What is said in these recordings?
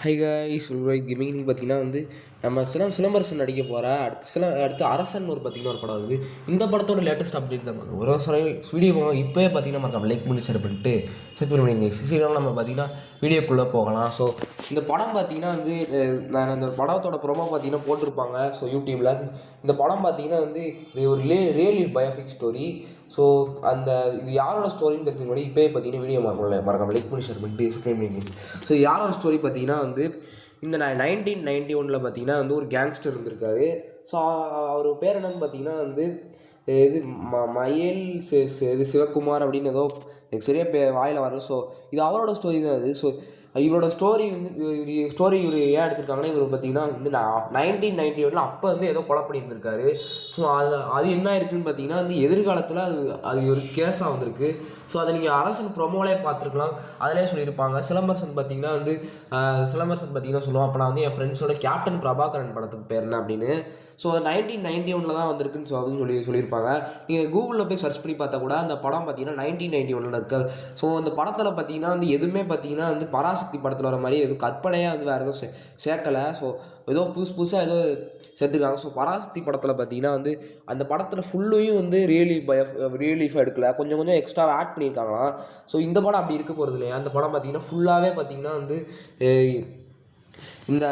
Hi guys Rohit gaming இன்னைக்கு பார்த்தீங்கன்னா நம்ம சிலம்பரசன் நடிக்க போகிற அடுத்து அரசன் பார்த்தீங்கன்னா ஒரு படம் வந்து இந்த படத்தோட லேட்டஸ்ட் அப்டேட் தான் பார்க்கணும். ஒரு வீடியோ இப்போயே பார்த்தீங்கன்னா மறக்காம லைக் பண்ணி ஷேர் பண்ணிட்டு செட் பண்ணி சீக்கிரம் நம்ம பார்த்தீங்கன்னா வீடியோக்குள்ளே போகலாம். ஸோ இந்த படம் பார்த்தீங்கன்னா நான் இந்த படத்தோட ப்ரோமோ பார்த்தீங்கன்னா போட்டிருப்பாங்க. ஸோ யூடியூப்பில் இந்த படம் பார்த்தீங்கன்னா ஒரு ரியல் பயோபிக் ஸ்டோரி. ஸோ இது யாரோட ஸ்டோரின்னு தெரிஞ்ச முன்னாடி இப்போயே பார்த்தீங்கன்னா வீடியோ மறக்காம லைக் பண்ணி ஷேர் பண்ணிட்டு சப்ஸ்கிரைப் பண்ணி. ஸோ யாரோட ஸ்டோரி பார்த்தீங்கன்னா இந்த 1991 பார்த்தீங்கன்னா ஒரு கேங்ஸ்டர் இருந்திருக்காரு. ஸோ அவர் பேர் என்னன்னு பார்த்தீங்கன்னா இது மயல் இது சிவகுமார் அப்படின்னு ஏதோ எனக்கு சரியாக வாயில் வரல. ஸோ இது அவரோட ஸ்டோரி தான் அது. ஸோ இவரோட ஸ்டோரி இவர் ஏன் எடுத்திருக்காங்கன்னா இவர் பார்த்தீங்கன்னா 1991 அப்போ ஏதோ கொலை பண்ணியிருந்திருக்காரு. ஸோ அது என்ன இருக்குதுன்னு பார்த்தீங்கன்னா எதிர்காலத்தில் அது ஒரு கேஸாக வந்திருக்கு. ஸோ அதை நீங்கள் அரசன் ப்ரொமோலே பார்த்துருக்கலாம். அதிலே சொல்லியிருப்பாங்க. சிலம்பரசன் பார்த்தீங்கன்னா சொல்லுவோம், அப்போ நான் என் ஃப்ரெண்ட்ஸோட கேப்டன் பிரபாகரன் படத்துக்கு போயிருந்தேன் அப்படின்னு. ஸோ 1991 தான் வந்திருக்குன்னு அப்படின்னு சொல்லியிருப்பாங்க. நீங்கள் கூகுளில் போய் சர்ச் பண்ணி பார்த்தா கூட அந்த படம் பார்த்தீங்கன்னா 1991 இருக்காது. ஸோ அந்த படத்தில் பார்த்தீங்கன்னா எதுவுமே பார்த்தீங்கன்னா பராசக்தி படத்தில் வர மாதிரி எதுவும் கற்பனையாக வேறு எதுவும் சேர்க்கலை. ஸோ ஏதோ புதுசாக ஏதோ சேர்த்துருக்காங்க. ஸோ பராசக்தி படத்தில் பார்த்தீங்கன்னா அந்த படத்தில் ஃபுல்லையும் ரியல் லைஃபாக எடுக்கல, கொஞ்சம் எக்ஸ்ட்ரா ஆட் பண்ணியிருக்காங்களாம். ஸோ இந்த படம் அப்படி இருக்க போகிறது இல்லையா. அந்த படம் பார்த்தீங்கன்னா ஃபுல்லாகவே பார்த்தீங்கன்னா இந்த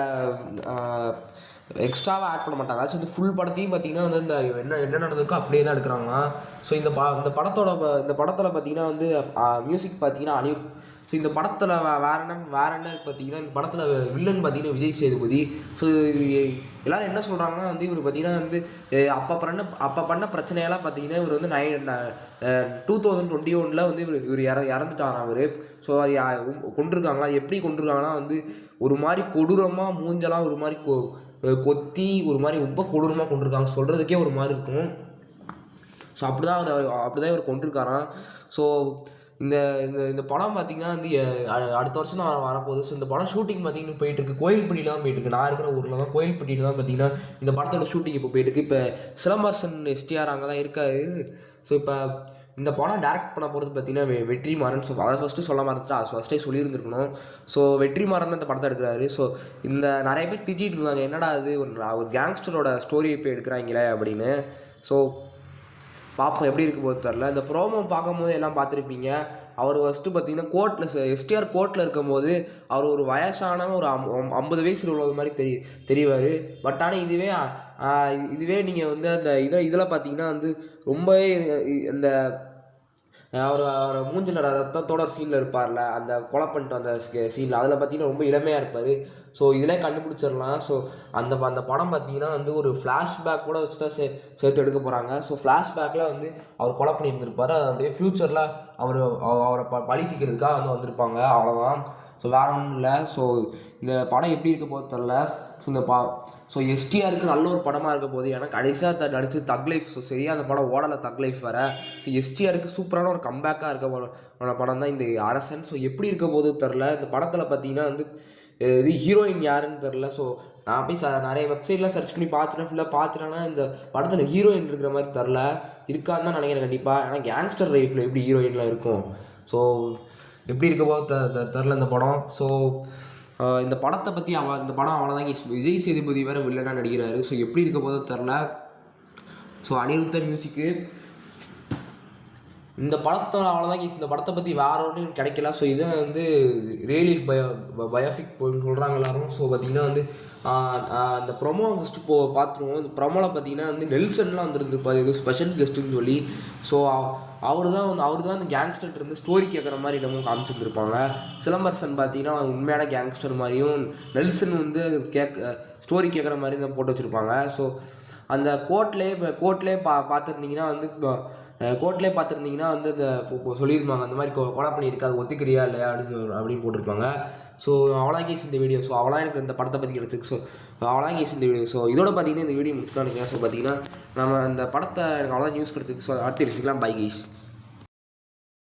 எக்ஸ்ட்ராவாக ஆட் பண்ண மாட்டாங்க. ஸோ இந்த ஃபுல் படத்தையும் பார்த்தீங்கன்னா இந்த என்ன நடந்திருக்கோ அப்படியே தான் எடுக்கிறாங்க. ஸோ இந்த படத்தில் பார்த்தீங்கன்னா மியூசிக் பார்த்தீங்கன்னா அனிருத். ஸோ இந்த படத்தில் வேற என்ன பார்த்தீங்கன்னா இந்த படத்தில் வில்லன் பார்த்தீங்கன்னா விஜய் சேதுபதி. ஸோ எல்லோரும் என்ன சொல்கிறாங்கன்னா இவர் பார்த்தீங்கன்னா அப்போ பண்ண பிரச்சனையெல்லாம் பார்த்தீங்கன்னா இவர் 2021 இவர் இறந்துட்டாராம் அவர். ஸோ அது கொண்டிருக்காங்களா, எப்படி கொண்டிருக்காங்கன்னா ஒரு மாதிரி கொடூரமாக மூஞ்செல்லாம் ஒரு மாதிரி கொத்தி ஒரு மாதிரி ரொம்ப கொடூரமாக கொண்டிருக்காங்க. சொல்கிறதுக்கே ஒரு மாதிரி இருக்கும். ஸோ அப்படிதான் இவர் கொண்டிருக்காராம். ஸோ இந்த படம் பார்த்திங்கன்னா அடுத்த வருஷம் தான் வரப்போகுது. ஸோ இந்த படம் ஷூட்டிங் பார்த்திங்கன்னா போயிட்டுருக்கு. கோயில்பட்டியில் தான் போயிட்டுருக்கு. நான் இருக்கிற ஊரில் தான் கோயில்பட்டியில் தான் பார்த்திங்கன்னா இந்த படத்தோட ஷூட்டிங் இப்போ போயிட்டுருக்கு. இப்போ சிலம்பரசன் எஸ்டிஆர் அங்கே தான் இருக்காரு. ஸோ இப்போ இந்த படம் டேரக்ட் பண்ண போகிறது பார்த்தீங்கன்னா வெற்றிமாறன். ஸோ அதை ஃபஸ்ட்டு சொல்ல மறந்துட்டு அது ஃபஸ்ட்டே சொல்லியிருந்துருக்கணும். ஸோ வெற்றிமாறன் தான் இந்த படத்தை எடுக்கிறாரு. ஸோ நிறைய பேர் திட்டிகிட்டு இருந்தாங்க, என்னடா அது ஒரு கேங்ஸ்டரோட ஸ்டோரியை இப்போ எடுக்கிறாங்களே அப்படின்னு. ஸோ பார்ப்போம் எப்படி இருக்க போது தெரில. இந்த ப்ரோமோ பார்க்கும்போது எல்லாம் பார்த்துருப்பீங்க. அவர் ஃபஸ்ட்டு பார்த்தீங்கன்னா எஸ்டிஆர் கோர்ட்டில் இருக்கும்போது அவர் ஒரு வயசான ஒரு 50 வயசில் உள்ளது மாதிரி தெரிவார். பட் ஆனால் இதுவே நீங்கள் அந்த இதில் பார்த்தீங்கன்னா ரொம்பவே இந்த அவர் மூஞ்சில் ரத்தத்தோட சீனில் இருப்பார்ல, அந்த கொலை பண்ணிட்டு அந்த சீனில் அதில் பார்த்தீங்கன்னா ரொம்ப இளமையாக இருப்பார். ஸோ இதிலே கண்டுபிடிச்சிடலாம். ஸோ அந்த படம் பார்த்தீங்கன்னா ஒரு ஃப்ளாஷ்பேக் கூட வச்சு தான் சேர்த்து எடுக்க போகிறாங்க. ஸோ ஃப்ளாஷ்பேக்கில் அவர் கொலை பண்ணியிருந்திருப்பார். அது அப்படியே ஃப்யூச்சரில் அவரை பழி தீக்கிறதுக்காக வந்திருப்பாங்க, அவ்வளோதான். ஸோ வேறு ஒன்றும் இல்லை. ஸோ இந்த படம் எப்படி இருக்க போது தெரில. ஸோ எஸ்டிஆருக்கு நல்ல ஒரு படமாக இருக்க போது. ஏன்னா கடைசியாக நடிச்சு தக் லைஃப். ஸோ சரியாக அந்த படம் ஓடலை, தக் லைஃப் வேறு. ஸோ எஸ்டிஆருக்கு சூப்பரான ஒரு கம்பேக்காக இருக்க படம் தான் இந்த அரசன். ஸோ எப்படி இருக்க போது தெரில. இந்த படத்தில் பார்த்தீங்கன்னா இது ஹீரோயின் யாருன்னு தெரில. ஸோ நான் போய் நிறைய வெப்சைட்லாம் சர்ச் பண்ணி பார்த்துட்டேன்னா இந்த படத்தில் ஹீரோயின் இருக்கிற மாதிரி தெரில. இருக்கான்னு தான் நினைக்கிறேன் கண்டிப்பாக. ஏன்னா கேங்ஸ்டர் லைஃப்பில் எப்படி ஹீரோயின்லாம் இருக்கும். ஸோ எப்படி இருக்க போது தெரில இந்த படம். ஸோ இந்த படத்தை பற்றி இந்த படம் அவ்வளோதான். விஜய் சேதுபதி வேறு வில்லனாக நடிக்கிறாரு. ஸோ எப்படி இருக்க போதோ தெரில. ஸோ அனிருத்த மியூசிக்கு இந்த படத்தை அவ்வளோதான். இந்த படத்தை பற்றி வேறு ஒன்றும் கிடைக்கல. ஸோ இதை ரியல் லைஃப் பயோபிக் சொல்கிறாங்க எல்லோரும். ஸோ பார்த்திங்கன்னா அந்த ப்ரொமோ ஃபஸ்ட்டு பார்த்துருவோம். இந்த ப்ரொமோவில் பார்த்தீங்கன்னா நெல்சன்லாம் வந்துருந்துருப்பார், இது ஸ்பெஷல் கெஸ்ட்டுன்னு சொல்லி. ஸோ அவர் தான் அந்த கேங்ஸ்டர்ட்டு ஸ்டோரி கேட்குற மாதிரி இன்னமும் காமிச்சிருந்துருப்பாங்க. சிலம்பரசன் பார்த்தீங்கன்னா உண்மையான கேங்ஸ்டர் மாதிரியும், நெல்சன் ஸ்டோரி கேட்குற மாதிரி தான் போட்டு வச்சுருப்பாங்க. ஸோ அந்த கோர்ட்லேயே பார்த்துருந்தீங்கன்னா இந்த சொல்லியிருப்பாங்க, அந்த மாதிரி கொலை பண்ணியிருக்கு, அது ஒத்துக்கிறியா இல்லையா அப்படின்னு போட்டிருப்பாங்க. ஸோ அவ்வளோதான் கேஸ் இந்த வீடியோ. ஸோ அவ்வளோ எனக்கு இந்த படத்தை பற்றி எடுத்துக்கு. ஸோ அவ்வளோதான் கேஸ் இந்த வீடியோ. ஸோ இதோட பார்த்தீங்கன்னா இந்த வீடியோ முடிச்சுதான் நினைக்கிறேன். ஸோ பார்த்தீங்கன்னா நம்ம இந்த படத்தை எனக்கு அவ்வளோதான் நியூஸ் கொடுத்துருக்கு. ஸோ அடுத்து எடுத்துக்கலாம். Bye case.